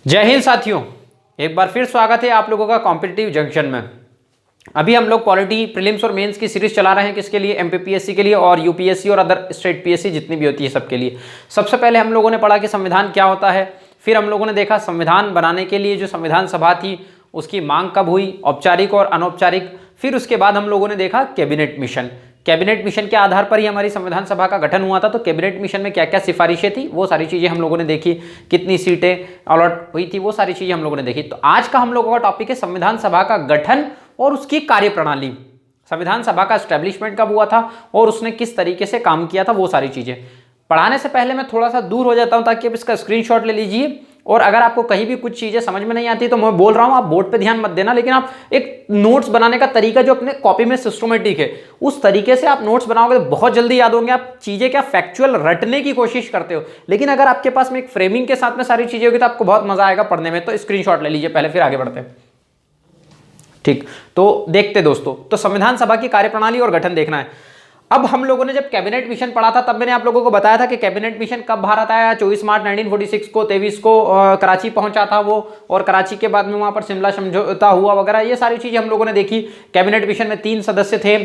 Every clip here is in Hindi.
जय हिंद साथियों, एक बार फिर स्वागत है आप लोगों का कॉम्पिटिटिव जंक्शन में। अभी हम लोग पॉलिटी प्रीलिम्स और मेंस की सीरीज चला रहे हैं, किसके लिए? एमपीपीएससी के लिए और यूपीएससी और अदर स्टेट पीएससी जितनी भी होती है सबके लिए। सबसे पहले हम लोगों ने पढ़ा कि संविधान क्या होता है, फिर हम लोगों ने देखा संविधान बनाने के लिए जो संविधान सभा थी उसकी मांग कब हुई, औपचारिक और अनौपचारिक। फिर उसके बाद हम लोगों ने देखा कैबिनेट मिशन। कैबिनेट मिशन के आधार पर ही हमारी संविधान सभा का गठन हुआ था। तो कैबिनेट मिशन में क्या क्या सिफारिशें थी वो सारी चीज़ें हम लोगों ने देखी, कितनी सीटें अलॉट हुई थी वो सारी चीज़ें हम लोगों ने देखी। तो आज का हम लोगों का टॉपिक है संविधान सभा का गठन और उसकी कार्यप्रणाली। संविधान सभा का एस्टेब्लिशमेंट कब हुआ था और उसने किस तरीके से काम किया था, वो सारी चीज़ें। पढ़ाने से पहले मैं थोड़ा सा दूर हो जाता हूँ ताकि आप इसका स्क्रीनशॉट ले लीजिए। और अगर आपको कहीं भी कुछ चीज़ें समझ में नहीं आती तो मैं बोल रहा हूँ आप बोर्ड पे ध्यान मत देना, लेकिन आप एक नोट्स बनाने का तरीका जो अपने कॉपी में सिस्टमेटिक है उस तरीके से आप नोट्स बनाओगे तो बहुत जल्दी याद होंगे। आप चीज़ें क्या फैक्चुअल रटने की कोशिश करते हो, लेकिन अगर आपके पास में एक फ्रेमिंग के साथ में सारी चीज़ें होगी तो आपको बहुत मजा आएगा पढ़ने में। तो स्क्रीनशॉट ले लीजिए पहले, फिर आगे बढ़ते हैं। ठीक, तो देखते दोस्तों, तो संविधान सभा की कार्यप्रणाली और गठन देखना है। अब हम लोगों ने जब कैबिनेट मिशन पढ़ा था तब मैंने आप लोगों को बताया था कि कैबिनेट मिशन कब भारत आया, 24 मार्च 1946 को, 23 को कराची पहुंचा था वो, और कराची के बाद में वहां पर शिमला समझौता हुआ वगैरह, ये सारी चीजें हम लोगों ने देखी। कैबिनेट मिशन में 3 सदस्य थे।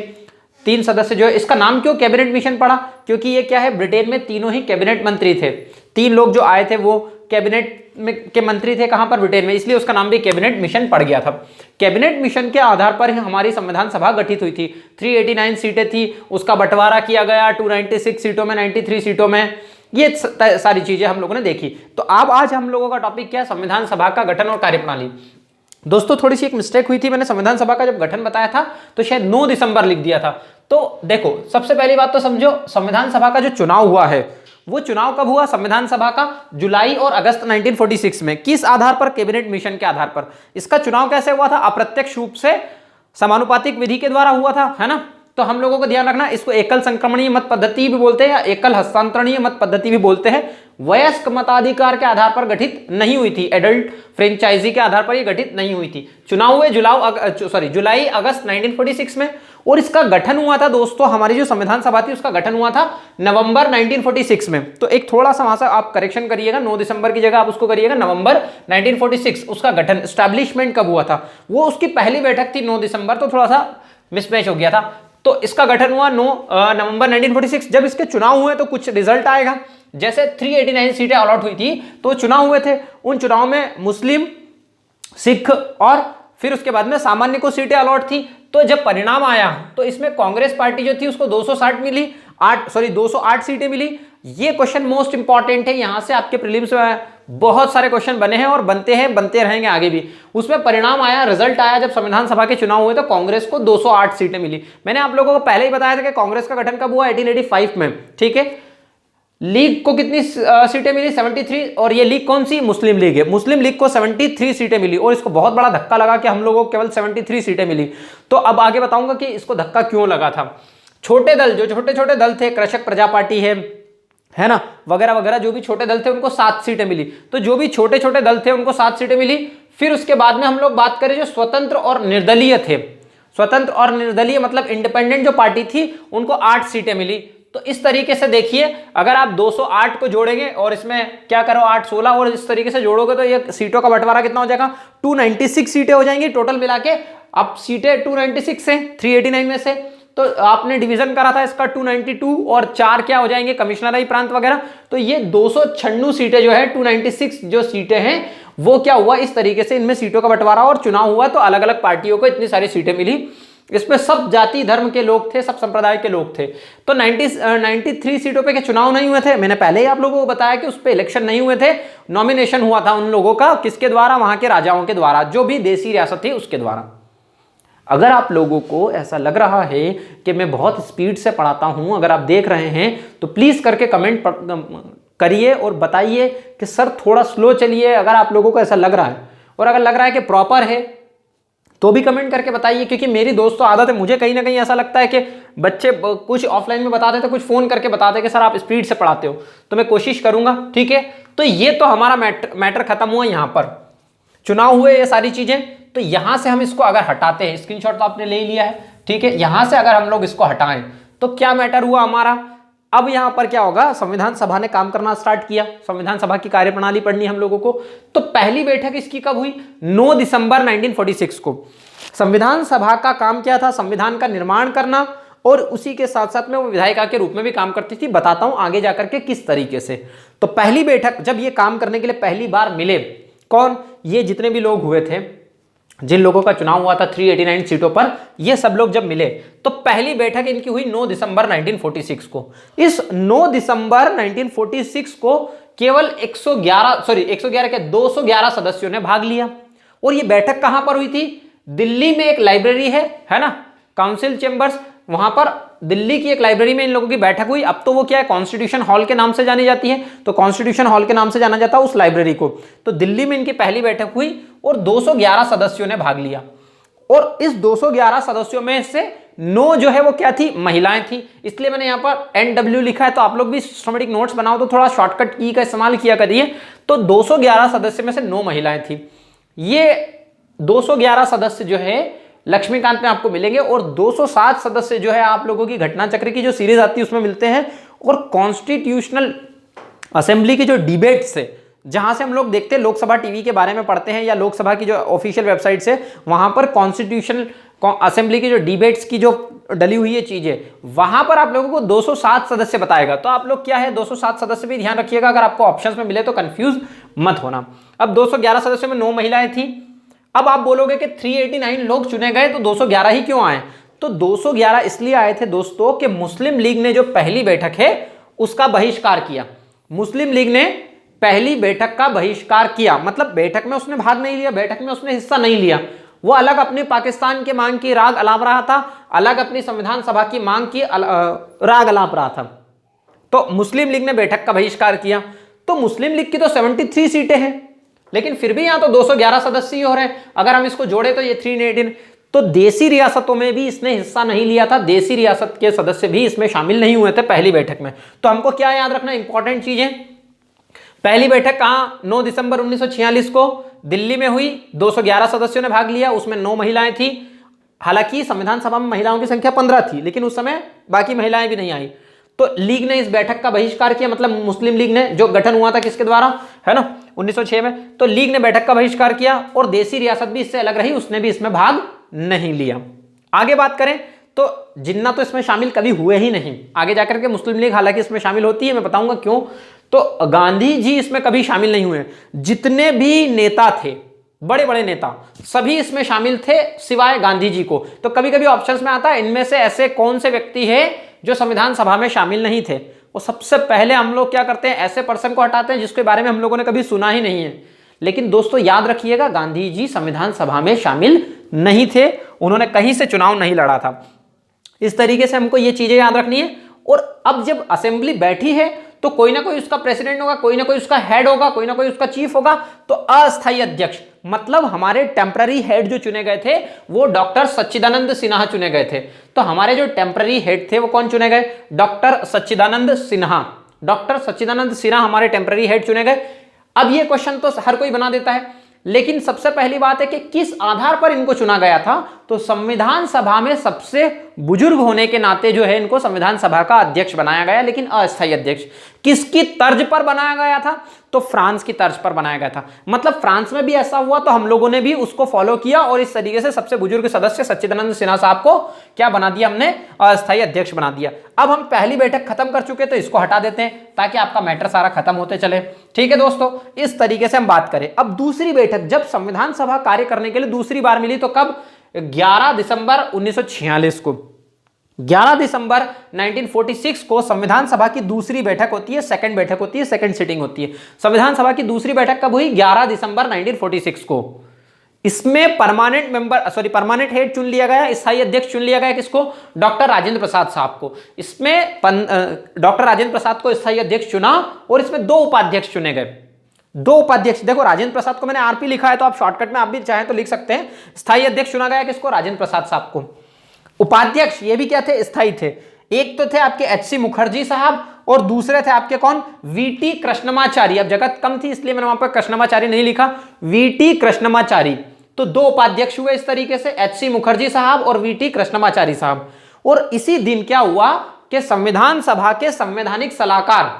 3 सदस्य जो है, इसका नाम क्यों कैबिनेट मिशन पड़ा? क्योंकि ये क्या है, ब्रिटेन में तीनों ही कैबिनेट मंत्री थे। 3 लोग जो आए थे वो कैबिनेट में के मंत्री थे, कहां पर? ब्रिटेन में, इसलिए उसका नाम भी कैबिनेट मिशन पड़ गया था। कैबिनेट मिशन के आधार पर ही हमारी संविधान सभा गठित हुई थी। 389 सीटें थी, उसका बंटवारा किया गया 296 सीटों में, 93 सीटों में। ये सारी चीजें हम लोगों ने देखी। तो अब आज हम लोगों का टॉपिक क्या है? संविधान सभा का गठन और कार्यप्रणाली। दोस्तों थोड़ी सी एक मिस्टेक हुई थी, मैंने संविधान सभा का जब गठन बताया था तो शायद 9 दिसंबर लिख दिया था। तो देखो, सबसे पहली बात तो समझो, संविधान सभा का जो चुनाव हुआ है वो चुनाव कब हुआ? संविधान सभा का जुलाई और अगस्त 1946 में। किस आधार पर? कैबिनेट मिशन के आधार पर। इसका चुनाव कैसे हुआ था? अप्रत्यक्ष रूप से समानुपातिक विधि के द्वारा हुआ था, है ना। तो हम लोगों को ध्यान रखना, इसको एकल संक्रमणीय मत पद्धति भी बोलते हैं या एकल हस्तांतरणीय मत पद्धति भी बोलते हैं। वयस्क मताधिकार के आधार पर गठित नहीं हुई थी, एडल्ट फ्रेंचाइजी के आधार पर ये गठित नहीं हुई थी। चुनाव हुए जुलाई अगस्त 1946 में, और इसका गठन हुआ था दोस्तों, हमारी जो संविधान सभा थी उसका गठन हुआ था नवंबर 1946 में। तो एक थोड़ा सा वहां से आप करेक्शन करिएगा, 9 दिसंबर की जगह आप उसको करिएगा नवंबर 1946। उसका गठन, एस्टैब्लिशमेंट कब हुआ था? वो उसकी पहली बैठक थी 9 दिसंबर, तो थोड़ा सा मिसमैच हो गया था। तो इसका गठन हुआ नवंबर 1946। जब इसके चुनाव हुए तो कुछ रिजल्ट आएगा। जैसे 389 सीटें अलॉट हुई थी तो चुनाव हुए थे, उन चुनाव में मुस्लिम, सिख और फिर उसके बाद में सामान्य को सीटें अलॉट थी। तो जब परिणाम आया तो इसमें कांग्रेस पार्टी जो थी उसको 208 मिली, 208 सीटें मिली। ये क्वेश्चन मोस्ट इंपॉर्टेंट है, यहां से आपके प्रीलिम्स में बहुत सारे क्वेश्चन बने हैं और बनते हैं, बनते रहेंगे आगे भी। उसमें परिणाम आया, रिजल्ट आया, जब संविधान सभा के चुनाव हुए तो कांग्रेस को 208 सीटें मिली। मैंने आप लोगों को पहले ही बताया था कि कांग्रेस का गठन कब हुआ? 1885 में, ठीक है। लीग को कितनी सीटें मिली? 73। और ये लीग कौन सी? मुस्लिम लीग है। मुस्लिम लीग को 73 सीटें मिली, और इसको बहुत बड़ा धक्का लगा कि हम लोगों को केवल 73 सीटें मिली। तो अब आगे बताऊंगा कि इसको धक्का क्यों लगा था। छोटे दल, जो छोटे छोटे दल थे, कृषक प्रजा पार्टी है ना, वगैरह वगैरह, जो भी छोटे दल थे उनको 7 सीटें मिली। तो जो भी छोटे छोटे दल थे उनको 7 सीटें मिली। फिर उसके बाद में हम लोग बात करें जो स्वतंत्र और निर्दलीय थे, स्वतंत्र और निर्दलीय मतलब इंडिपेंडेंट जो पार्टी थी, उनको 8 सीटें मिली। तो इस तरीके से देखिए, अगर आप 208 को जोड़ेंगे और इसमें क्या करो 8 16 और इस तरीके से जोड़ोगे तो ये सीटों का बंटवारा कितना हो जाएगा? 296 सीटें हो जाएंगी टोटल मिला के। अब सीटें 296 से 389 में से, तो आपने डिवीजन करा था इसका 292, और 4 क्या हो जाएंगे? कमिश्नराई प्रांत वगैरह। तो ये 296 सीटें जो है, 296 जो सीटें हैं वो क्या हुआ? इस तरीके से इनमें सीटों का बंटवारा और चुनाव हुआ। तो अलग अलग पार्टियों को इतनी सारी सीटें मिली। इसमें सब जाति धर्म के लोग थे, सब संप्रदाय के लोग थे। तो 93 सीटों पे के चुनाव नहीं हुए थे। मैंने पहले ही आप लोगों को बताया कि उस पे इलेक्शन नहीं हुए थे, नॉमिनेशन हुआ था उन लोगों का। किसके द्वारा? वहां के राजाओं के द्वारा, जो भी देसी रियासत थी उसके द्वारा। अगर आप लोगों को ऐसा लग रहा है कि मैं बहुत स्पीड से पढ़ाता हूं, अगर आप देख रहे हैं तो प्लीज करके कमेंट करिए और बताइए कि सर थोड़ा स्लो चलिए, अगर आप लोगों को ऐसा लग रहा है। और अगर लग रहा है कि प्रॉपर है तो भी कमेंट करके बताइए, क्योंकि मेरी दोस्तों आदत है, मुझे कहीं ना कहीं ऐसा लगता है कि बच्चे कुछ ऑफलाइन में बताते थे, कुछ फोन करके बताते कि सर आप स्पीड से पढ़ाते हो, तो मैं कोशिश करूंगा, ठीक है। तो ये तो हमारा मैटर खत्म हुआ। यहां पर चुनाव हुए, ये सारी चीजें। तो यहां से हम इसको अगर हटाते हैं, स्क्रीनशॉट तो आपने ले लिया है, ठीक है। यहां से अगर हम लोग इसको हटाएं तो क्या मैटर हुआ हमारा? अब यहां पर क्या होगा, संविधान सभा ने काम करना स्टार्ट किया, संविधान सभा की कार्यप्रणाली पढ़नी हम लोगों को। तो पहली बैठक इसकी कब हुई, 9 दिसंबर 1946 को। संविधान सभा का काम क्या था, संविधान का निर्माण करना, और उसी के साथ साथ में वो विधायिका के रूप में भी काम करती थी। बताता हूं आगे जाकर के किस तरीके से। तो पहली बैठक जब ये काम करने के लिए पहली बार मिले, कौन, ये जितने भी लोग हुए थे, जिन लोगों का चुनाव हुआ था 389 सीटों पर, ये सब लोग जब मिले तो पहली बैठक इनकी हुई 9 दिसंबर 1946 को। इस 9 दिसंबर 1946 को केवल 111 के 211 सदस्यों ने भाग लिया। और ये बैठक कहां पर हुई थी, दिल्ली में एक लाइब्रेरी है ना, काउंसिल चेंबर्स, वहां पर दिल्ली की एक लाइब्रेरी में इन लोगों की बैठक हुई। अब तो वो क्या है, कॉन्स्टिट्यूशन हॉल के नाम से जानी जाती है, तो कॉन्स्टिट्यूशन हॉल के नाम से जाना जाता है उस लाइब्रेरी को। तो दिल्ली में इनकी पहली बैठक हुई और 211 सदस्यों ने भाग लिया। और इस 211 सदस्यों में से 9 जो है वो क्या थी, महिलाएं थी। इसलिए मैंने यहां पर NW लिखा है। तो आप लोग भी सिस्टमेटिक नोट्स बनाओ तो थोड़ा शॉर्टकट की का इस्तेमाल किया करिए। तो 211 सदस्य में से 9 महिलाएं थी। ये 211 सदस्य जो है लक्ष्मीकांत में आपको मिलेंगे, और 207 सदस्य जो है आप लोगों की घटना चक्र की जो सीरीज आती है उसमें मिलते हैं। और कॉन्स्टिट्यूशनल असेंबली की जो डिबेट्स है, जहां से हम लोग देखते हैं, लोकसभा टीवी के बारे में पढ़ते हैं या लोकसभा की जो ऑफिशियल वेबसाइट है, वहां पर कॉन्स्टिट्यूशनल असेंबली की जो डिबेट्स की जो डली हुई है चीजें, वहां पर आप लोगों को 207 सदस्य बताएगा। तो आप लोग क्या है, 207 सदस्य भी ध्यान रखिएगा, अगर आपको ऑप्शंस में मिले तो कंफ्यूज मत होना। अब 211 सदस्यों में 9 महिलाएं थी। अब आप बोलोगे कि 389 लोग चुने गए तो 211 ही क्यों आए, तो 211 इसलिए आए थे दोस्तों कि मुस्लिम लीग ने जो पहली बैठक है उसका बहिष्कार किया। मुस्लिम लीग ने पहली बैठक का बहिष्कार किया, मतलब बैठक में उसने भाग नहीं लिया, बैठक में उसने हिस्सा नहीं लिया। वो अलग अपने पाकिस्तान की मांग की राग अलाप रहा था, अलग अपनी संविधान सभा की मांग की राग अलाप रहा था। तो मुस्लिम लीग ने बैठक का बहिष्कार किया। तो मुस्लिम लीग की तो 73 सीटें हैं, लेकिन फिर भी यहां तो 211 सदस्य ही हो रहे हैं। अगर हम इसको जोड़े तो ये 318। तो देसी रियासतों में भी इसने हिस्सा नहीं लिया था, देसी रियासत के सदस्य भी इसमें शामिल नहीं हुए थे पहली बैठक में। तो हमको क्या याद रखना, इंपॉर्टेंट चीजें, पहली बैठक कहां, 9 दिसंबर 1946 को दिल्ली में हुई। 211 सदस्यों ने भाग लिया, उसमें 9 महिलाएं थी। हालांकि संविधान सभा में महिलाओं की संख्या 15 थी, लेकिन उस समय बाकी महिलाएं भी नहीं आई। तो लीग ने इस बैठक का बहिष्कार किया, मतलब मुस्लिम लीग ने, जो गठन हुआ था किसके द्वारा, है ना, 1906 में। तो लीग ने बैठक का बहिष्कार किया, और देसी रियासत भी इससे अलग रही, उसने भी इसमें भाग नहीं लिया। आगे बात करें तो जिन्ना तो इसमें शामिल कभी हुए ही नहीं। आगे जाकर के मुस्लिम लीग हालांकि इसमें शामिल होती है, मैं बताऊंगा क्यों। तो गांधी जी इसमें कभी शामिल नहीं हुए। जितने भी नेता थे, बड़े बड़े नेता, सभी इसमें शामिल थे सिवाय गांधी जी को। तो कभी कभी ऑप्शंस में आता है इनमें से ऐसे कौन से व्यक्ति है जो संविधान सभा में शामिल नहीं थे। वो सबसे पहले हम लोग क्या करते हैं, ऐसे पर्सन को हटाते हैं जिसके बारे में हम लोगों ने कभी सुना ही नहीं है। लेकिन दोस्तों याद रखिएगा, गांधी जी संविधान सभा में शामिल नहीं थे, उन्होंने कहीं से चुनाव नहीं लड़ा था। इस तरीके से हमको ये चीजें याद रखनी है। और अब जब असेंबली बैठी है तो कोई ना कोई उसका प्रेसिडेंट होगा, कोई ना कोई उसका हेड होगा, कोई ना कोई उसका चीफ होगा। तो अस्थायी अध्यक्ष, मतलब हमारे टेम्पररी हेड जो चुने गए थे वो डॉक्टर सच्चिदानंद सिन्हा चुने गए थे। तो हमारे जो टेम्पररी हेड थे वो कौन चुने गए, डॉक्टर सच्चिदानंद सिन्हा। डॉक्टर सच्चिदानंद सिन्हा हमारे टेम्पररी हेड चुने गए। अब ये क्वेश्चन तो हर कोई बना देता है, लेकिन सबसे पहली बात है कि किस आधार पर इनको चुना गया था। तो संविधान सभा में सबसे बुजुर्ग होने के नाते जो है इनको संविधान सभा का अध्यक्ष बनाया गया, लेकिन अस्थायी अध्यक्ष। किसकी तर्ज पर बनाया गया था, तो फ्रांस की तर्ज पर बनाया गया था। मतलब फ्रांस में भी ऐसा हुआ तो हम लोगों ने भी उसको फॉलो किया, और इस तरीके से सबसे बुजुर्ग सदस्य सच्चिदानंद सिन्हा साहब को क्या बना दिया, हमने अस्थायी अध्यक्ष बना दिया। अब हम पहली बैठक खत्म कर चुके तो इसको हटा देते हैं ताकि आपका मैटर सारा खत्म होते चले। ठीक है दोस्तों, इस तरीके से हम बात करें। अब दूसरी बैठक जब संविधान सभा कार्य करने के लिए दूसरी बार मिली तो कब, 11 दिसंबर 1946 को। 11 दिसंबर 1946 को संविधान सभा की दूसरी बैठक होती है, सेकंड बैठक होती है, सेकंड सिटिंग होती है। संविधान सभा की दूसरी बैठक कब हुई, 11 दिसंबर 1946 को। इसमें परमानेंट हेड चुन लिया गया, स्थायी अध्यक्ष चुन लिया गया किसको, डॉक्टर राजेंद्र प्रसाद साहब को। इसमें डॉक्टर राजेंद्र प्रसाद को स्थायी अध्यक्ष चुना, और इसमें 2 उपाध्यक्ष चुने गए। 2 उपाध्यक्ष, देखो राजेंद्र प्रसाद को मैंने आरपी लिखा है, तो आप शॉर्टकट में आप भी चाहें तो लिख सकते हैं। स्थायी अध्यक्ष चुना गया किसको, राजेंद्र प्रसाद साहब को। उपाध्यक्ष ये भी क्या थे, स्थायी थे। एक तो थे आपके HC मुखर्जी साहब, और दूसरे थे आपके कौन, VT कृष्णमाचारी। अब जगत कम थी इसलिए मैंने वहां पर कृष्णमाचारी नहीं लिखा, VT कृष्णमाचारी। तो 2 उपाध्यक्ष हुए इस तरीके से, HC मुखर्जी साहब और VT कृष्णमाचारी साहब। और इसी दिन क्या हुआ, कि संविधान सभा के संवैधानिक सलाहकार,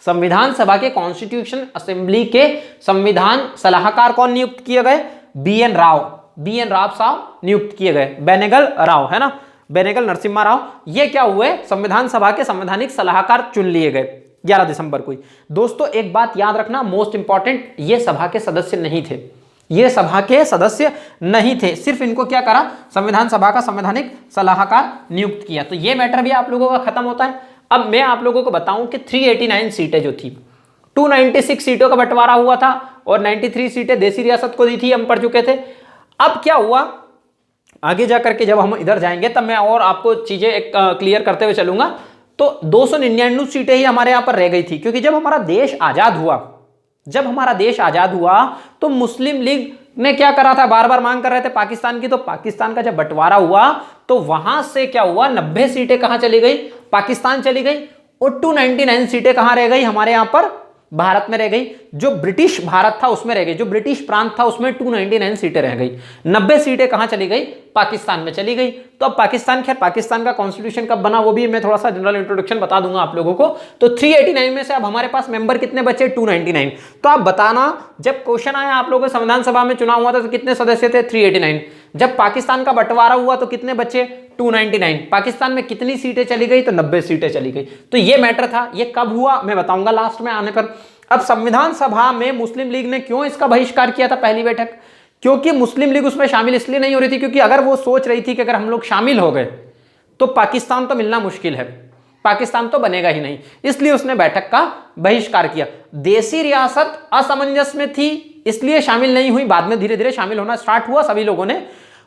संविधान सभा के कॉन्स्टिट्यूशन असेंबली के संविधान सलाहकार कौन नियुक्त किए गए? बी.एन. राव साहब नियुक्त किए गए। बेनेगल राव है ना, बेनेगल नरसिम्हा राव, ये क्या हुए? संविधान सभा के संवैधानिक सलाहकार चुन लिए गए 11 दिसंबर को ही। दोस्तों एक बात याद रखना मोस्ट इंपॉर्टेंट, ये सभा के सदस्य नहीं थे, ये सभा के सदस्य नहीं थे, सिर्फ इनको क्या करा? संविधान सभा का संवैधानिक सलाहकार नियुक्त किया। तो ये मैटर भी आप लोगों का खत्म होता है। अब मैं आप लोगों को बताऊं कि 389 सीटें जो थी, 296 सीटों का बंटवारा हुआ था और 93 सीटें देसी रियासत को दी थी, हम पढ़ चुके थे। अब क्या हुआ आगे जाकर के, जब हम इधर जाएंगे तब मैं और आपको चीजें एक क्लियर करते हुए चलूंगा। तो 299 सीटें ही हमारे यहां पर रह गई थी, क्योंकि जब हमारा देश आजाद हुआ, जब हमारा देश आजाद हुआ तो मुस्लिम लीग ने क्या करा था? बार बार मांग कर रहे थे पाकिस्तान की। तो पाकिस्तान का जब बंटवारा हुआ तो वहां से क्या हुआ? 90 सीटें कहां चली गई? पाकिस्तान चली गई। और 299 सीटें कहां रह गई? हमारे यहां पर भारत में रह गई। जो ब्रिटिश भारत था उसमें रह गई, जो ब्रिटिश प्रांत था उसमें 299 सीटें रह गई। 90 सीटें कहां चली गई? पाकिस्तान में चली गई। तो अब पाकिस्तान, खैर पाकिस्तान का कॉन्स्टिट्यूशन कब बना वो भी मैं थोड़ा सा जनरल इंट्रोडक्शन बता दूंगा आप लोगों को। तो 389 में से अब हमारे पास मेंबर कितने बचे? 299। तो आप बताना, जब क्वेश्चन आया आप लोगों के संविधान सभा में चुनाव हुआ था तो कितने सदस्य थे? 389। जब पाकिस्तान का बंटवारा हुआ तो कितने बचे? 299। पाकिस्तान में कितनी सीटें चली गई? तो 90 सीटें चली गई। तो ये मैटर था। ये कब हुआ मैं बताऊंगा लास्ट में आने पर। अब संविधान सभा में मुस्लिम लीग ने क्यों इसका बहिष्कार किया था पहली बैठक? क्योंकि मुस्लिम लीग उसमें शामिल इसलिए नहीं हो रही थी क्योंकि अगर वो सोच रही थी कि अगर हम लोग शामिल हो गए तो पाकिस्तान तो मिलना मुश्किल है, पाकिस्तान तो बनेगा ही नहीं, इसलिए उसने बैठक का बहिष्कार किया। देसी रियासत असमंजस में थी इसलिए शामिल नहीं हुई, बाद में धीरे धीरे शामिल होना स्टार्ट हुआ सभी लोगों ने।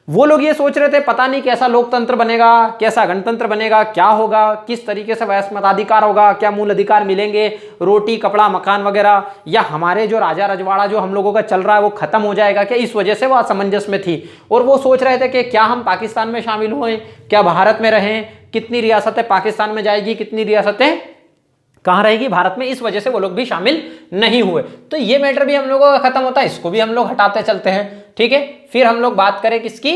वो लोग ये सोच रहे थे पता नहीं कैसा लोकतंत्र बनेगा, कैसा गणतंत्र बनेगा, क्या होगा, किस तरीके से वयस्क मताधिकार होगा, क्या मूल अधिकार मिलेंगे, रोटी कपड़ा मकान वगैरह, या हमारे जो राजा रजवाड़ा जो हम लोगों का चल रहा है वो खत्म हो जाएगा क्या? इस वजह से वो असमंजस में थी और वो सोच रहे थे कि क्या हम पाकिस्तान में शामिल हुए, क्या भारत में रहें, कितनी रियासतें पाकिस्तान में जाएगी, कितनी रियासतें कहां रहेगी? भारत में। इस वजह से वो लोग भी शामिल नहीं हुए। तो ये मैटर भी हम लोगों का खत्म होता है, इसको भी हम लोग हटाते चलते हैं। ठीक है, फिर हम लोग बात करें किसकी?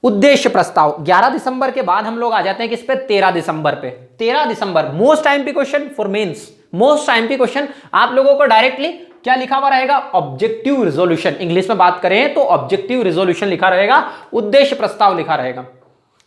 उद्देश्य प्रस्ताव। 11 दिसंबर के बाद हम लोग आ जाते हैं किस पे? 13 दिसंबर पे। 13 दिसंबर most IMP question for mains, most IMP question. आप लोगों को डायरेक्टली क्या लिखा हुआ रहेगा? Objective resolution. इंग्लिश में बात करें तो ऑब्जेक्टिव रिजोल्यूशन लिखा रहेगा, उद्देश्य प्रस्ताव लिखा रहेगा।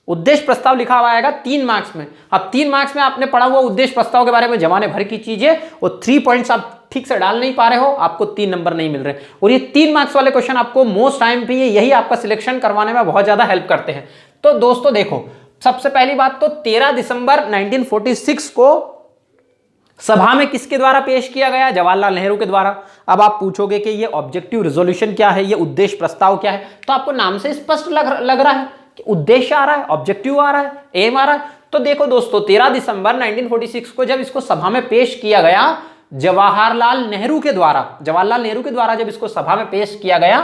उद्देश्य प्रस्ताव लिखा हुआ आएगा 3 मार्क्स में। अब 3 मार्क्स में आपने पढ़ा हुआ उद्देश्य प्रस्ताव के बारे में जमाने भर की चीजें और 3 पॉइंट्स आप ठीक से डाल नहीं पा रहे हो, आपको 3 नंबर नहीं मिल रहे। और ये 3 मार्क्स वाले क्वेश्चन आपको मोस्ट आईएमपी यही आपका सिलेक्शन करवाने में बहुत ज्यादा हेल्प करते हैं। तो दोस्तों देखो, सबसे पहली बात तो 13 दिसंबर 1946 को सभा में किसके द्वारा पेश किया गया? जवाहरलाल नेहरू के द्वारा। अब आप पूछोगे कि ये ऑब्जेक्टिव रिजोल्यूशन क्या है, ये उद्देश्य प्रस्ताव क्या है? तो आपको नाम से स्पष्ट लग रहा है कि उद्देश्य आ रहा है, ऑब्जेक्टिव आ रहा है, एम आ रहा है। तो देखो दोस्तों, 13 दिसंबर 1946 को जब इसको सभा में पेश किया गया जवाहरलाल नेहरू के द्वारा जब इसको सभा में पेश किया गया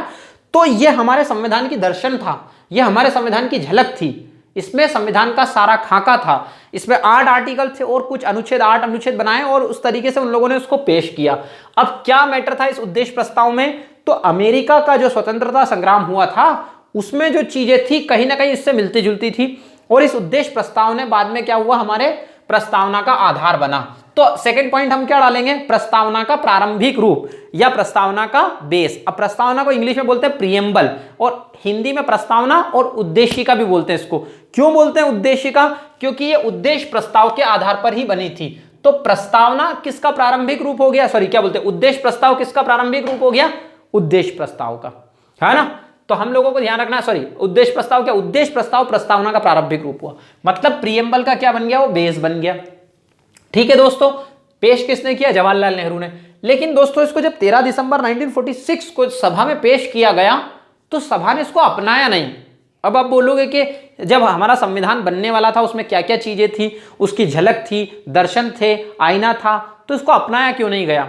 तो ये हमारे संविधान की दर्शन था, ये हमारे संविधान की झलक थी। इसमें संविधान का सारा खाका था। इसमें 8 आर्टिकल थे और कुछ अनुच्छेद, 8 अनुच्छेद बनाए और उस तरीके से उन लोगों ने उसको पेश किया। अब क्या मैटर था इस उद्देश्य प्रस्ताव में? तो अमेरिका का जो स्वतंत्रता संग्राम हुआ था उसमें जो चीजें थी कहीं ना कहीं इससे मिलती जुलती थी और इस उद्देश्य प्रस्ताव ने बाद में क्या हुआ? हमारे प्रस्तावना का आधार बना। तो सेकंड पॉइंट हम क्या डालेंगे? प्रस्तावना का प्रारंभिक रूप या प्रस्तावना का बेस। अब प्रस्तावना को इंग्लिश में बोलते हैं प्रियम्बल और हिंदी में प्रस्तावना और उद्देशिका भी बोलते हैं इसको। क्यों बोलते हैं उद्देशिका? क्योंकि ये उद्देश्य प्रस्ताव के आधार पर ही बनी थी। तो प्रस्तावना किसका प्रारंभिक रूप हो गया? सॉरी, क्या बोलते हैं? उद्देश्य प्रस्ताव किसका प्रारंभिक रूप हो गया? उद्देश्य प्रस्ताव का, है ना? तो हम लोगों को ध्यान रखना, सॉरी, उद्देश्य प्रस्ताव क्या? उद्देश्य प्रस्ताव प्रस्तावना का प्रारंभिक रूप हुआ, मतलब प्रियम्बल का क्या बन गया? वो बेस बन गया। ठीक है दोस्तों, पेश किसने किया? जवाहरलाल नेहरू ने। लेकिन दोस्तों इसको जब 13 दिसंबर 1946 को सभा में पेश किया गया तो सभा ने इसको अपनाया नहीं। अब आप बोलोगे कि जब हमारा संविधान बनने वाला था उसमें क्या क्या चीजें थी, उसकी झलक थी, दर्शन थे, आईना था, तो इसको अपनाया क्यों नहीं गया?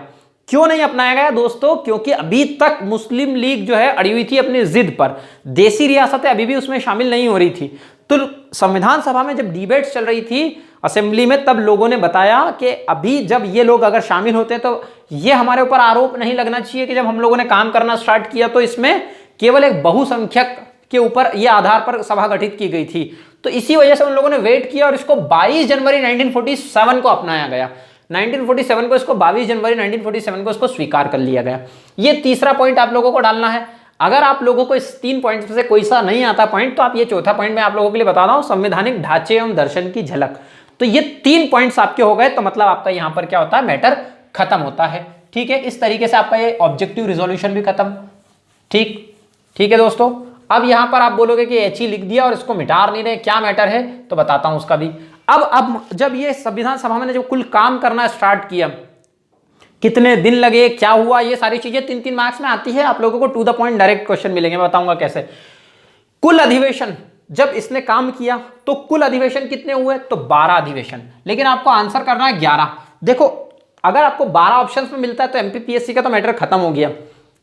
क्यों नहीं अपनाया गया दोस्तों? क्योंकि अभी तक मुस्लिम लीग जो है अड़ी हुई थी अपनी जिद पर। देसी रियासतें अभी भी उसमें शामिल नहीं हो रही थी। तो संविधान सभा में जब डिबेट्स चल रही थी असेंबली में तब लोगों ने बताया कि अभी जब ये लोग अगर शामिल होते हैं तो ये हमारे ऊपर आरोप नहीं लगना चाहिए कि जब हम लोगों ने काम करना स्टार्ट किया तो इसमें केवल एक बहुसंख्यक के ऊपर ये आधार पर सभा गठित की गई थी। तो इसी वजह से उन लोगों ने वेट किया और इसको 22 जनवरी 1947 को अपनाया गया। 1947 को इसको 22 जनवरी 1947 को इसको स्वीकार कर लिया गया। ये तीसरा पॉइंट आप लोगों को डालना है। अगर आप लोगों को इस 3 पॉइंट से कोई सा नहीं आता पॉइंट, तो आप ये चौथा पॉइंट मैं आप लोगों के लिए बता रहा हूं, संवैधानिक ढांचे एवं दर्शन की झलक। तो ये 3 पॉइंट्स आपके हो गए, तो मतलब आपका यहां पर क्या होता है, मैटर खत्म होता है। ठीक है, इस तरीके से आपका ये ऑब्जेक्टिव रिजोल्यूशन भी खत्म। ठीक है दोस्तों, अब यहां पर आप बोलोगे कि एच ही लिख दिया और इसको मिटा नहीं रहे, क्या मैटर है, तो बताता हूं उसका भी। अब जब ये संविधान सभा में जब कुल काम करना स्टार्ट किया, कितने दिन लगे, क्या हुआ, ये सारी चीजें 3-3 मार्क्स में आती है। आप लोगों को to the point direct question मिलेंगे, मैं बताऊंगा कैसे। कुल अधिवेशन जब इसने काम किया तो कुल अधिवेशन कितने हुए, तो 12 अधिवेशन, लेकिन आपको आंसर करना है 11। देखो, अगर आपको 12 ऑप्शंस में मिलता है तो एमपीपीएससी का तो मैटर खत्म हो गया,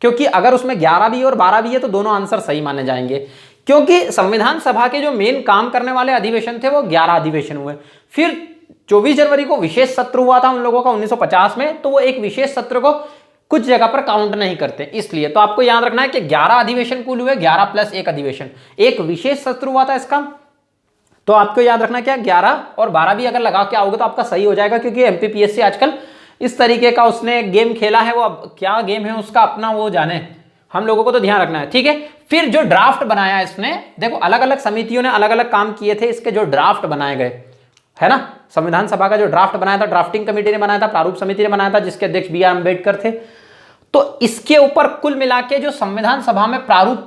क्योंकि अगर उसमें 11 भी और 12 भी है तो दोनों आंसर सही माने जाएंगे, क्योंकि संविधान सभा के जो मेन काम करने वाले अधिवेशन थे वो 11 अधिवेशन हुए। फिर 24 जनवरी को विशेष सत्र हुआ था उन लोगों का 1950 में, तो वो एक विशेष सत्र को कुछ जगह पर काउंट नहीं करते, इसलिए तो आपको याद रखना है कि 11 अधिवेशन कुल हुए, 11 प्लस 1 अधिवेशन, एक विशेष सत्र हुआ था इसका। तो आपको याद रखना क्या, 11 और 12 भी अगर लगा के आओगे तो आपका सही हो जाएगा, क्योंकि एमपीपीएससी आजकल इस तरीके का उसने गेम खेला है। वो अब क्या गेम है उसका अपना वो जाने, हम लोगों को तो ध्यान रखना है। ठीक है, फिर जो ड्राफ्ट बनाया इसने, देखो अलग अलग समितियों ने अलग अलग काम किए थे, इसके जो ड्राफ्ट बनाए गए है ना, संविधान सभा का जो ड्राफ्ट बनाया था, ड्राफ्टिंग कमेटी ने बनाया था, प्रारूप समिति ने बनाया था, जिसके अध्यक्ष बी आर अम्बेडकर थे। तो इसके ऊपर कुल मिला के जो संविधान सभा में प्रारूप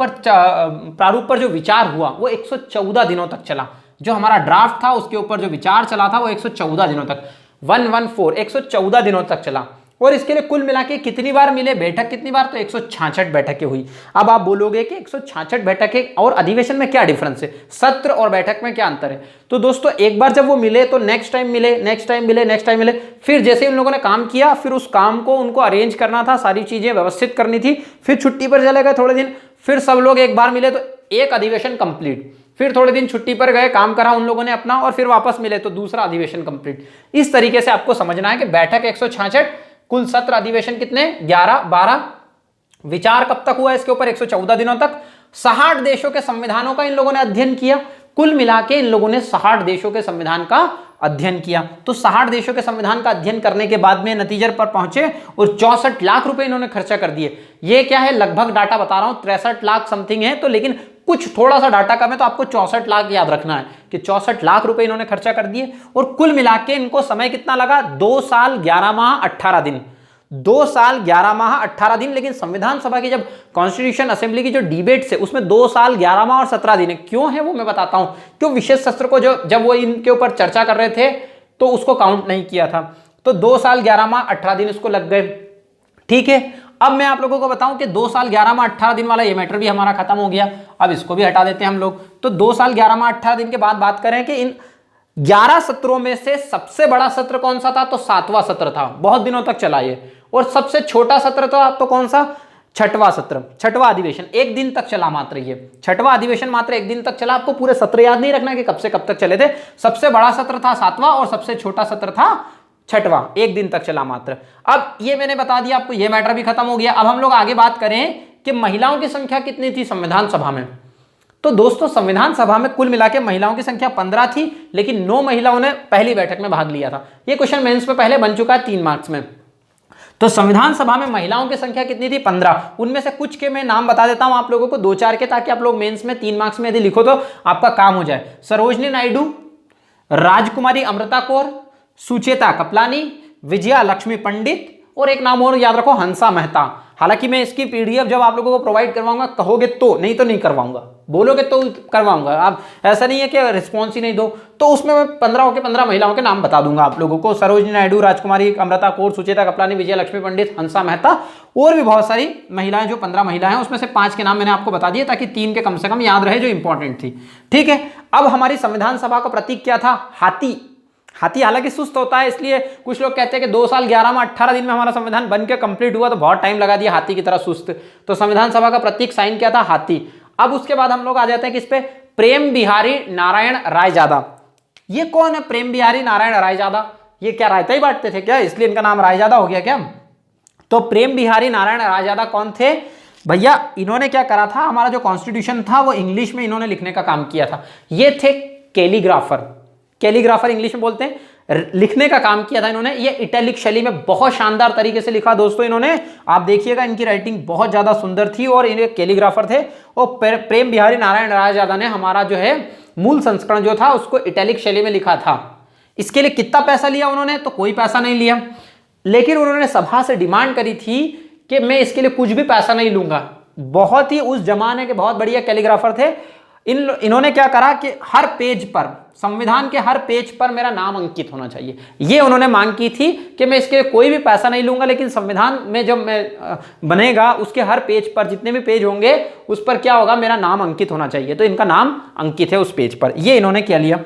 पर जो विचार हुआ वो 114 दिनों तक चला। जो हमारा ड्राफ्ट था उसके ऊपर जो विचार चला था वो 114 दिनों तक, 114 दिनों तक चला। और इसके लिए कुल मिला के कितनी बार मिले, बैठक कितनी बार, तो 166 बैठकें हुई। अब आप बोलोगे कि 166 बैठकें और अधिवेशन में क्या डिफरेंस है, सत्र और बैठक में क्या अंतर है। तो दोस्तों एक बार जब वो मिले तो नेक्स्ट टाइम मिले, नेक्स्ट टाइम मिले, नेक्स्ट टाइम मिले, फिर जैसे उन लोगों ने काम किया, फिर उस काम को उनको अरेंज करना था, सारी चीजें व्यवस्थित करनी थी, फिर छुट्टी पर चले गए थोड़े दिन, फिर सब लोग एक बार मिले तो एक अधिवेशन कंप्लीट, फिर थोड़े दिन छुट्टी पर गए, काम करा उन लोगों ने अपना, और फिर वापस मिले तो दूसरा अधिवेशन कंप्लीट। इस तरीके से आपको समझना है कि बैठक 166, कुल सत्र अधिवेशन कितने, 11, 12, विचार कब तक हुआ इसके ऊपर, 114 दिनों तक। 60 देशों के संविधानों का इन लोगों ने अध्ययन किया, कुल मिला के इन लोगों ने 60 देशों के संविधान का अध्ययन किया। तो 60 देशों के संविधान का अध्ययन करने के बाद में नतीजे पर पहुंचे और 64 लाख रुपए इन्होंने खर्चा कर दिए। ये क्या है, लगभग डाटा बता रहा हूं, 63 लाख समथिंग है, तो लेकिन कुछ थोड़ा सा डाटा कम है, तो आपको 64 लाख याद रखना है कि 64 लाख रुपए इन्होंने खर्चा कर दिए। और कुल मिला के इनको समय कितना लगा, 2 साल 11 माह 18 दिन, 2 साल 11 माह 18 दिन। लेकिन संविधान सभा की जब कॉन्स्टिट्यूशन असेंबली की जो डिबेट्स है उसमें 2 साल 11 माह और 17 दिन है। क्यों है वो मैं बताता हूं, क्यों विशेष सत्र को जब वो इनके ऊपर चर्चा कर रहे थे तो उसको काउंट नहीं किया था, तो 2 साल 11 माह 18 दिन इसको लग गए। ठीक है, अब मैं आप लोगों को बताऊं कि 2 साल 11 माह 18 दिन वाला ये मैटर भी हमारा खत्म हो गया, अब इसको भी हटा देते हैं हम लोग। तो 2 साल 11 माह 18 दिन के बाद बात करें कि इन 11 सत्रों में से सबसे बड़ा सत्र कौन सा था, तो 7वां सत्र था, बहुत दिनों तक चला ये। और सबसे छोटा सत्र था तो कौन सा, 6वां सत्र, 6वां अधिवेशन, 1 दिन तक चला मात्र ये 6वां अधिवेशन, मात्र 1 दिन तक चला। आपको पूरे सत्र याद नहीं रखना कि कब से कब तक चले थे। सबसे बड़ा सत्र था 7वां और सबसे छोटा सत्र था 6वां, 1 दिन तक चला मात्र। अब ये मैंने बता दिया आपको, ये मैटर भी खत्म हो गया। अब हम लोग आगे बात करें कि महिलाओं की संख्या कितनी थी संविधान सभा में। तो दोस्तों संविधान सभा में कुल मिला के महिलाओं की संख्या 15 थी, लेकिन 9 महिलाओं ने पहली बैठक में भाग लिया था। ये क्वेश्चन मेंस में पहले बन चुका है 3 मार्क्स में। तो संविधान सभा में महिलाओं की संख्या कितनी थी, 15। उनमें से कुछ के मैं नाम बता देता हूं आप लोगों को, 2-4 के, ताकि आप लोग मेंस में 3 मार्क्स में यदि लिखो तो आपका काम हो जाए। सरोजनी नायडू, राजकुमारी अमृता कौर, सुचेता कपलानी, विजया लक्ष्मी पंडित, और एक नाम और याद रखो, हंसा मेहता। हालांकि मैं इसकी पीडीएफ जब आप लोगों को प्रोवाइड करवाऊंगा, कहोगे तो, नहीं तो नहीं करवाऊंगा, बोलोगे तो करवाऊंगा। आप ऐसा नहीं है कि रिस्पॉन्स ही नहीं दो, तो उसमें मैं 15 के 15 महिलाओं के नाम बता दूंगा आप लोगों को। सरोजनी नायडू, राजकुमारी अमृता कौर, सुचेता कपलानी, विजया लक्ष्मी पंडित, हंसा मेहता, और भी बहुत सारी महिलाएं, जो 15 महिलाएं हैं उसमें से 5 के नाम मैंने आपको बता दिए, ताकि 3 के कम से कम याद रहे जो इंपॉर्टेंट थी। ठीक है, अब हमारी संविधान सभा का प्रतीक क्या था, हाथी। हाथी हालांकि सुस्त होता है, इसलिए कुछ लोग कहते हैं कि 2 साल 11 माह 18 दिन में हमारा संविधान बन के कंप्लीट हुआ, तो बहुत टाइम लगा दिया, हाथी की तरह सुस्त। तो संविधान सभा का प्रतीक साइन क्या था, हाथी। अब उसके बाद हम लोग आ जाते हैं किस पे, प्रेम बिहारी नारायण रायजादा। ये कौन है प्रेम बिहारी नारायण रायजादा, ये क्या रायता ही बांटते थे क्या, इसलिए इनका नाम रायजादा हो गया क्या। तो प्रेम बिहारी नारायण रायजादा कौन थे भैया, इन्होंने क्या करा था, हमारा जो कॉन्स्टिट्यूशन था वो इंग्लिश में इन्होंने लिखने का काम किया था। ये थे कैलीग्राफर। कैलीग्राफर इंग्लिश में बोलते हैं, लिखने का काम किया था इन्होंने। ये इटैलिक शैली में बहुत शानदार तरीके से लिखा दोस्तों इन्होंने, आप देखिएगा इनकी राइटिंग बहुत ज्यादा सुंदर थी और इन्हें कैलीग्राफर थे। और प्रेम बिहारी नारायण रायजादा ने हमारा जो है मूल संस्करण जो था उसको इटैलिक शैली में लिखा था। इसके लिए कितना पैसा लिया उन्होंने, तो कोई पैसा नहीं लिया, लेकिन उन्होंने सभा से डिमांड करी थी कि मैं इसके लिए कुछ भी पैसा नहीं लूंगा। बहुत ही उस जमाने के बहुत बढ़िया कैलीग्राफर थे। इन्होंने क्या करा कि हर पेज पर, संविधान के हर पेज पर मेरा नाम अंकित होना चाहिए। ये उन्होंने मांग की थी कि मैं इसके लिए कोई भी पैसा नहीं लूंगा, लेकिन संविधान में जब मैं बनेगा उसके हर पेज पर, जितने भी पेज होंगे उस पर क्या होगा, मेरा नाम अंकित होना चाहिए। तो इनका नाम अंकित है उस पेज पर, ये इन्होंने क्या लिया।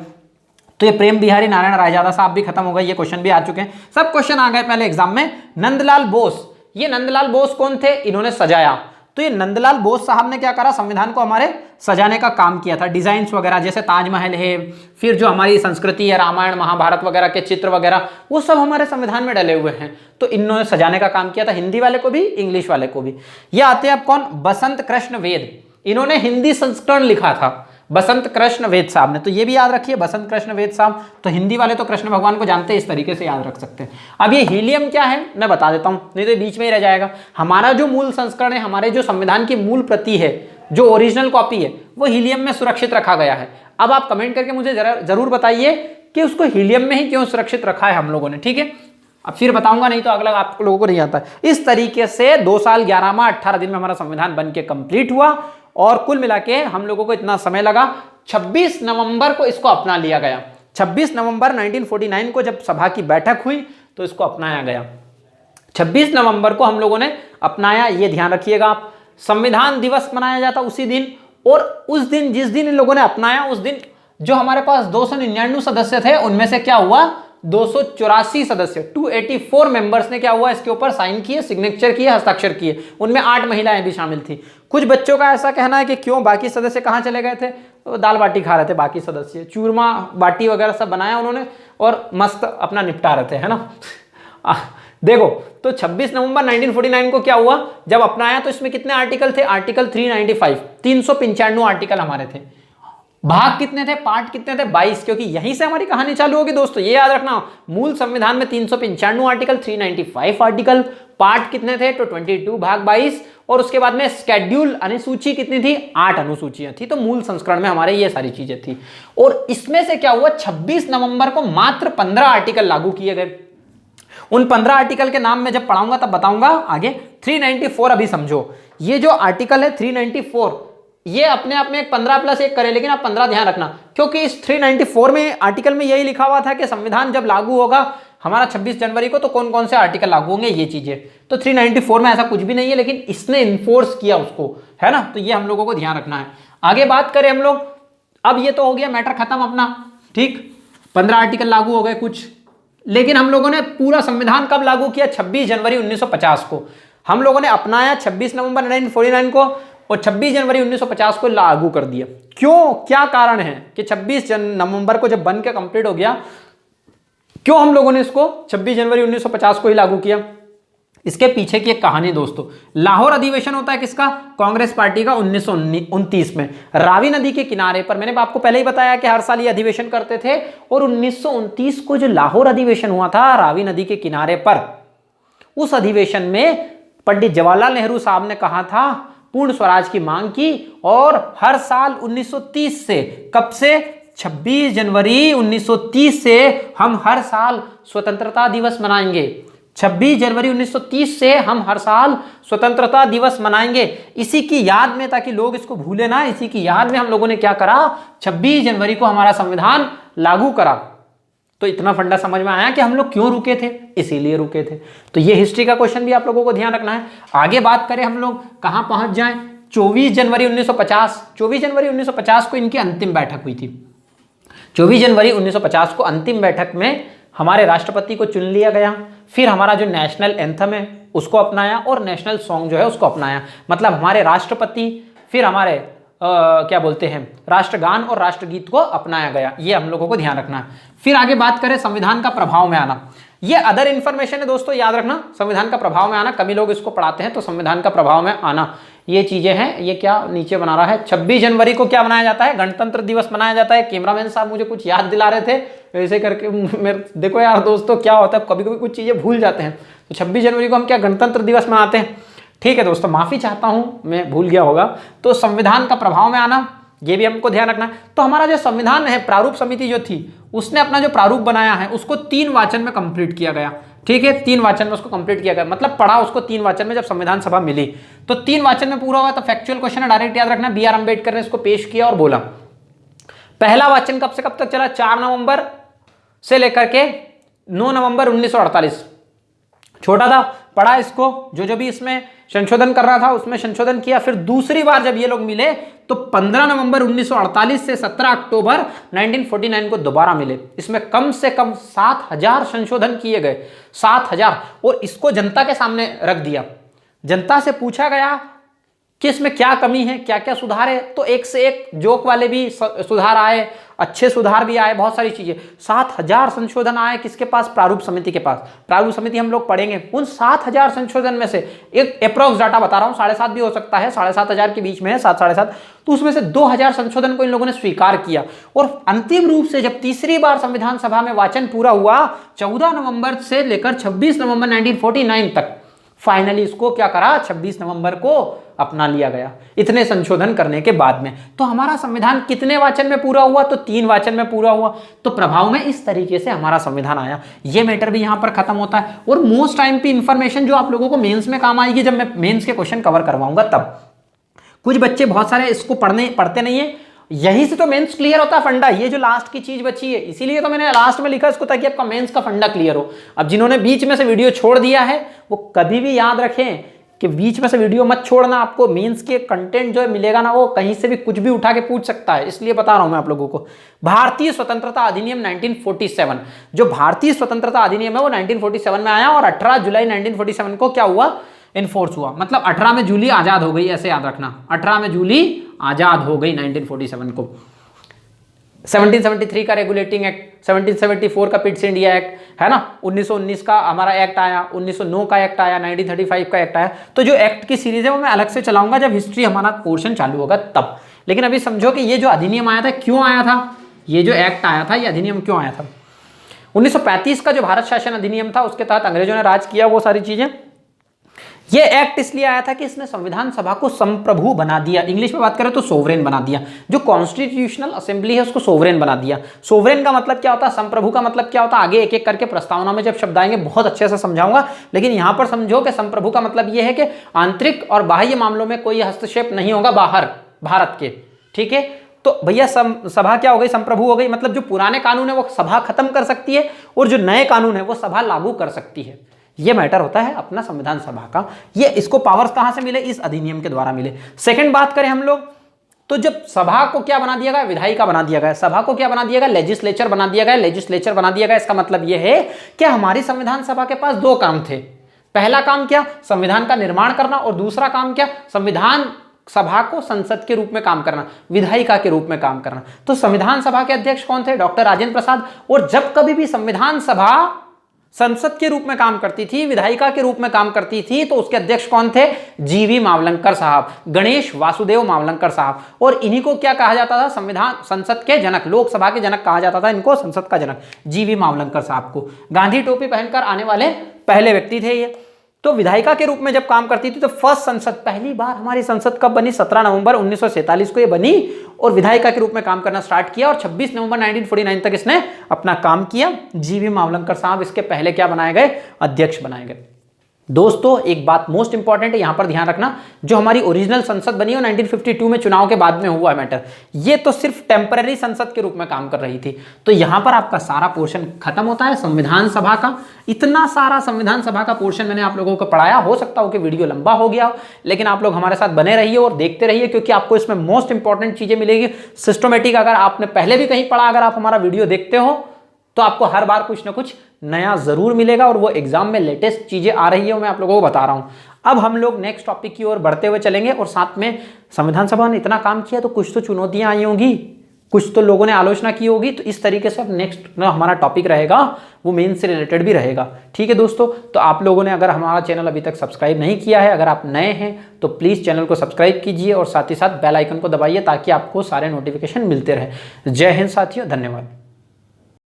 तो ये प्रेम बिहारी नारायण रायजादा साहब भी खत्म हो गए, ये क्वेश्चन भी आ चुके हैं, सब क्वेश्चन आ गए पहले एग्जाम में। नंदलाल बोस, ये नंदलाल बोस कौन थे, इन्होंने सजाया। तो ये नंदलाल बोस साहब ने क्या करा, संविधान को हमारे सजाने का काम किया था। डिजाइन्स वगैरह जैसे ताजमहल है, फिर जो हमारी संस्कृति है, रामायण महाभारत वगैरह के चित्र वगैरह, वो सब हमारे संविधान में डले हुए हैं। तो इन्होंने सजाने का काम किया था, हिंदी वाले को भी, इंग्लिश वाले को भी। ये आते हैं अब कौन, बसंत कृष्ण वेद, इन्होंने हिंदी संस्करण लिखा था बसंत कृष्ण वेद साहब ने। तो ये भी याद रखिए, बसंत कृष्ण वेद साहब। तो हिंदी वाले तो कृष्ण भगवान को जानते हैं, इस तरीके से याद रख सकते हैं। अब ये हीलियम क्या है मैं बता देता हूं, नहीं तो बीच में ही रह जाएगा। हमारा जो मूल संस्करण है, हमारे जो संविधान की मूल प्रति है, जो ओरिजिनल कॉपी है, वो हीलियम में सुरक्षित रखा गया है। अब आप कमेंट करके मुझे जरूर बताइए कि उसको हीलियम में ही क्यों सुरक्षित रखा है हम लोगों ने, ठीक है। अब फिर बताऊंगा, नहीं तो अगला आप लोगों को नहीं आता। इस तरीके से 2 साल 11 माह 18 दिन में हमारा संविधान बन के कंप्लीट हुआ और कुल मिला के हम लोगों को इतना समय लगा। 26 नवंबर को इसको अपना लिया गया। 26 नवंबर 1949 को जब सभा की बैठक हुई तो इसको अपनाया गया। 26 नवंबर को हम लोगों ने अपनाया, ये ध्यान रखिएगा आप। संविधान दिवस मनाया जाता उसी दिन, और उस दिन जिस दिन इन लोगों ने अपनाया, उस दिन जो हमारे पास 299 सदस्य थे, उनमें से क्या हुआ, 284 सदस्य, 284 मेंबर्स ने क्या हुआ, इसके ऊपर साइन किए, सिग्नेचर किए, हस्ताक्षर किए। उनमें 8 महिलाएं भी शामिल थी। कुछ बच्चों का ऐसा कहना है कि क्यों बाकी सदस्य कहाँ चले गए थे, तो दाल बाटी खा रहे थे बाकी सदस्य, चूरमा बाटी वगैरह सब बनाया उन्होंने और मस्त अपना निपटा रहे थे, है ना। देखो, तो 26 नवंबर 1949 को क्या हुआ, जब अपनाया तो इसमें कितने आर्टिकल थे, आर्टिकल 395, 395 आर्टिकल हमारे थे। भाग कितने थे, पार्ट कितने थे, 22, क्योंकि यहीं से हमारी कहानी चालू होगी दोस्तों, ये याद रखना। मूल संविधान में 395 आर्टिकल, 395 आर्टिकल, पार्ट कितने थे, तो 22 भाग 22, और उसके बाद में शेड्यूल अनुसूची कितनी थी, 8 अनुसूचियां थी। तो मूल संस्करण में हमारे ये सारी चीजें थी। और इसमें से क्या हुआ, 26 नवंबर को मात्र 15 आर्टिकल लागू किए गए। उन 15 आर्टिकल के नाम मैं जब पढ़ाऊंगा तब बताऊंगा आगे। 394 अभी समझो, ये जो आर्टिकल है 394, ये अपने आप में एक 15+1 करे, लेकिन आप 15 ध्यान रखना, क्योंकि इस 394 में आर्टिकल में यही लिखा हुआ था कि संविधान जब लागू होगा हमारा 26 जनवरी को, तो कौन कौन से आर्टिकल लागू होंगे, ये चीजें। तो 394 में ऐसा कुछ भी नहीं है, लेकिन इसने इन्फोर्स किया उसको, है ना। तो ये हम लोगों को ध्यान रखना है। आगे बात करें हम लोग, अब ये तो हो गया मैटर खत्म अपना, ठीक, 15 आर्टिकल लागू हो गए कुछ। लेकिन हम लोगों ने पूरा संविधान कब लागू किया, 26 जनवरी 1950 को हम लोगों ने अपनाया, 26 नवंबर 1949 को, और 26 जनवरी 1950 को लागू कर दिया। क्यों, क्या कारण है कि 26 नवंबर को जब बन के कंप्लीट हो गया, क्यों हम लोगों ने इसको 26 जनवरी 1950 को ही लागू किया। इसके पीछे की एक कहानी दोस्तों, लाहौर अधिवेशन होता है किसका, कांग्रेस पार्टी का 1929 में, रावी नदी के किनारे पर। मैंने आपको पहले ही बताया कि हर साल ये अधिवेशन करते थे, और 1929 को जो लाहौर अधिवेशन हुआ था रावी नदी के किनारे पर, उस अधिवेशन में पंडित जवाहरलाल नेहरू साहब ने कहा था, पूर्ण स्वराज की मांग की, और हर साल 1930 से, कब से, 26 जनवरी 1930 से हम हर साल स्वतंत्रता दिवस मनाएंगे। 26 जनवरी 1930 से हम हर साल स्वतंत्रता दिवस मनाएंगे, इसी की याद में, ताकि लोग इसको भूले ना, इसी की याद में हम लोगों ने क्या करा, 26 जनवरी को हमारा संविधान लागू करा। तो इतना फंडा समझ में आया कि हम लोग क्यों रुके थे, इसीलिए रुके थे। तो ये हिस्ट्री का क्वेश्चन भी आप लोगों को ध्यान रखना है। आगे बात करें हम लोग, कहां पहुंच जाएं, 24 जनवरी 1950। 24 जनवरी 1950 को इनकी अंतिम बैठक हुई थी। 24 जनवरी 1950 को अंतिम बैठक में हमारे राष्ट्रपति को चुन लिया गया। फिर हमारा जो नेशनल एंथम है उसको अपनाया, और नेशनल सॉन्ग जो है उसको अपनाया। मतलब हमारे राष्ट्रपति, फिर हमारे क्या बोलते हैं, राष्ट्रगान और राष्ट्रगीत को अपनाया गया। ये हम लोगों को ध्यान रखना है। फिर आगे बात करें संविधान का प्रभाव में आना, ये अदर इंफॉर्मेशन है दोस्तों, याद रखना, संविधान का प्रभाव में आना, कभी लोग इसको पढ़ाते हैं, तो संविधान का प्रभाव में आना, ये चीजें हैं। ये क्या नीचे बना रहा है, 26 जनवरी को क्या मनाया जाता है, गणतंत्र दिवस मनाया जाता है। कैमरामैन साहब मुझे कुछ याद दिला रहे थे ऐसे करके, मेरे देखो यार दोस्तों क्या होता है, कभी कभी कुछ चीजें भूल जाते हैं। तो 26 जनवरी को हम क्या गणतंत्र दिवस मनाते हैं। ठीक है दोस्तों, माफी चाहता हूं, मैं भूल गया होगा। तो संविधान का प्रभाव में आना, ये भी हमको ध्यान रखना है। तो हमारा जो संविधान है, प्रारूप समिति जो थी उसने अपना जो प्रारूप बनाया है उसको 3 वाचन में कंप्लीट किया गया। ठीक है, 3 वाचन में उसको कंप्लीट किया गया, मतलब पढ़ा उसको 3 वाचन में जब संविधान सभा मिली तो 3 वाचन में पूरा हुआ। तो फैक्चुअल क्वेश्चन है, डायरेक्ट याद रखना, बी आर अम्बेडकर ने इसको पेश किया और बोला। पहला वाचन कब से कब तक चला, 4 नवंबर से लेकर के 9 नवंबर 1948। छोटा था, पढ़ा इसको, जो भी इसमें संशोधन कर रहा था उसमें संशोधन किया। फिर दूसरी बार जब ये लोग मिले तो 15 नवंबर 1948 से 17 अक्टूबर 1949 को दोबारा मिले। इसमें कम से कम 7000 संशोधन किए गए, 7000। और इसको जनता के सामने रख दिया, जनता से पूछा गया कि इसमें क्या कमी है, क्या क्या सुधार है। तो एक से एक जोक वाले भी सुधार आए, अच्छे सुधार भी आए, बहुत सारी चीजें। 7000 संशोधन आए किसके पास, प्रारूप समिति के पास। प्रारूप समिति हम लोग पढ़ेंगे। उन 7000 संशोधन में से एक अप्रोक्स डाटा बता रहा हूं, 7.5 भी हो सकता है, 7500 के बीच में है, 7 7.5। तो उसमें से 2000 संशोधन को इन लोगों ने स्वीकार किया। और अंतिम रूप से जब तीसरी बार संविधान सभा में वाचन पूरा हुआ 14 नवंबर से लेकर 26 नवंबर 1949 तक, फाइनली इसको क्या करा, 26 नवंबर को अपना लिया गया, इतने संशोधन करने के बाद में। तो हमारा संविधान कितने वाचन में पूरा हुआ, तो 3 वाचन में पूरा हुआ। तो प्रभाव में इस तरीके से हमारा संविधान आया। ये मैटर भी यहां पर खत्म होता है। और मोस्ट टाइम पे इंफॉर्मेशन जो आप लोगों को मेंस में काम आएगी, जब मैं मेंस के क्वेश्चन कवर करवाऊंगा तब। कुछ बच्चे बहुत सारे इसको पढ़ते नहीं है, यही से तो मेंस क्लियर होता है फंडा। ये जो लास्ट की चीज बची है, इसीलिए तो मैंने लास्ट में लिखा इसको, ताकि आपका मेंस का फंडा क्लियर हो। अब जिन्होंने बीच में से वीडियो छोड़ दिया है वो कभी भी याद रखें कि बीच में से वीडियो मत छोड़ना। आपको मेंस के कंटेंट जो है मिलेगा ना, वो कहीं से भी कुछ भी उठा के पूछ सकता है, इसलिए बता रहा हूं मैं आप लोगों को। भारतीय स्वतंत्रता अधिनियम 1947, जो भारतीय स्वतंत्रता अधिनियम है वो 1947 में आया और 18 जुलाई 1947 को क्या हुआ, इन्फोर्स हुआ। मतलब 18 में जूली आजाद हो गई, ऐसे याद रखना, 18 में जूली आजाद हो गई 1947 को। 1773 का रेगुलेटिंग एक्ट, 1774 का पिट्स इंडिया एक्ट है ना, 1919 का हमारा एक्ट आया, 1909 का एक्ट आया, 1935 का एक्ट आया। तो जो एक्ट की सीरीज है वो मैं अलग से चलाऊंगा जब हिस्ट्री हमारा पोर्शन चालू होगा तब। लेकिन अभी समझो कि ये जो अधिनियम आया था क्यों आया था, ये जो एक्ट आया था, ये अधिनियम क्यों आया था। 1935 का जो भारत शासन अधिनियम था उसके तहत अंग्रेजों ने राज किया, वो सारी चीजें। ये एक्ट इसलिए आया था कि इसने संविधान सभा को संप्रभु बना दिया, इंग्लिश में बात करें तो सोवरेन बना दिया। जो कॉन्स्टिट्यूशनल असेंबली है उसको सोवरेन बना दिया। सोवरेन का मतलब क्या होता है, संप्रभु का मतलब क्या होता है, आगे एक एक करके प्रस्तावना में जब शब्द आएंगे बहुत अच्छे से समझाऊंगा। लेकिन यहां पर समझो कि संप्रभु का मतलब यह है कि आंतरिक और बाह्य मामलों में कोई हस्तक्षेप नहीं होगा बाहर भारत के। ठीक है, तो भैया सभा क्या हो गई, संप्रभु हो गई। मतलब जो पुराने कानून है वो सभा खत्म कर सकती है और जो नए कानून है वो सभा लागू कर सकती है। ये मैटर होता है अपना संविधान सभा का। ये इसको पावर्स कहां से मिले, इस अधिनियम के द्वारा मिले। सेकंड बात करें हम लोग, तो जब सभा को क्या बना दिया गया, विधायिका बना दिया गया। सभा को क्या बना दिया गया, लेजिस्लेचर बना दिया गया। लेजिस्लेचर बना दिया गया, इसका मतलब यह है कि हमारी संविधान सभा के पास 2 काम थे। पहला काम क्या, संविधान का निर्माण करना, और दूसरा काम क्या, संविधान सभा को संसद के रूप में काम करना, विधायिका के रूप में काम करना। तो संविधान सभा के अध्यक्ष कौन थे, डॉक्टर राजेंद्र प्रसाद। और जब कभी भी संविधान सभा संसद के रूप में काम करती थी, विधायिका के रूप में काम करती थी, तो उसके अध्यक्ष कौन थे, जीवी मावलंकर साहब, गणेश वासुदेव मावलंकर साहब। और इन्हीं को क्या कहा जाता था, संविधान संसद के जनक, लोकसभा के जनक कहा जाता था इनको, संसद का जनक जीवी मावलंकर साहब को। गांधी टोपी पहनकर आने वाले पहले व्यक्ति थे ये। तो विधायिका के रूप में जब काम करती थी तो फर्स्ट संसद, पहली बार हमारी संसद कब बनी, 17 नवंबर 1947 को ये बनी और विधायिका के रूप में काम करना स्टार्ट किया। और 26 नवंबर 1949 तक इसने अपना काम किया। जीवी मावलंकर साहब इसके पहले क्या बनाए गए, अध्यक्ष बनाए गए। दोस्तों एक बात मोस्ट इंपॉर्टेंट है, यहां पर ध्यान रखना, जो हमारी ओरिजिनल संसद बनी हो 1952 में चुनाव के बाद में हुआ है मैटर, ये तो सिर्फ टेम्पररी संसद के रूप में काम कर रही थी। तो यहां पर आपका सारा पोर्शन खत्म होता है संविधान सभा का। इतना सारा संविधान सभा का पोर्शन मैंने आप लोगों को पढ़ाया। हो सकता हो कि वीडियो लंबा हो गया हो, लेकिन आप लोग हमारे साथ बने रहिए और देखते रहिए, क्योंकि आपको इसमें मोस्ट इंपॉर्टेंट चीजें मिलेगी सिस्टमेटिक। अगर आपने पहले भी कहीं पढ़ा, अगर आप हमारा वीडियो देखते हो तो आपको हर बार कुछ ना कुछ नया जरूर मिलेगा, और वो एग्जाम में लेटेस्ट चीजें आ रही है, मैं आप लोगों को बता रहा हूं। अब हम लोग नेक्स्ट टॉपिक की ओर बढ़ते हुए चलेंगे, और साथ में संविधान सभा ने इतना काम किया तो कुछ तो चुनौतियां आई होंगी, कुछ तो लोगों ने आलोचना की होगी, तो इस तरीके से अब नेक्स्ट हमारा टॉपिक रहेगा वो मेन से रिलेटेड भी रहेगा। ठीक है दोस्तों, तो आप लोगों ने अगर हमारा चैनल अभी तक सब्सक्राइब नहीं किया है, अगर आप नए हैं तो प्लीज़ चैनल को सब्सक्राइब कीजिए और साथ ही साथ बेल आइकन को दबाइए ताकि आपको सारे नोटिफिकेशन मिलते रहे। जय हिंद साथियों, धन्यवाद।